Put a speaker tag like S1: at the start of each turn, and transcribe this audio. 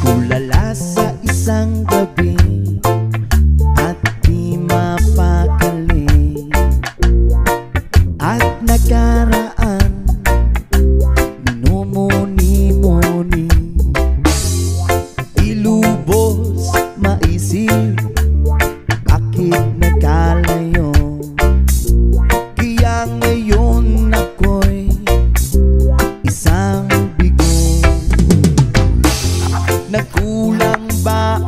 S1: Ulala sa isang gabi at di mapakali, at nakaraan minumuni-muni, ilubos maisip bakit nagkalayo. Kaya ngayon ako'y isang bigo. Nagkulang ba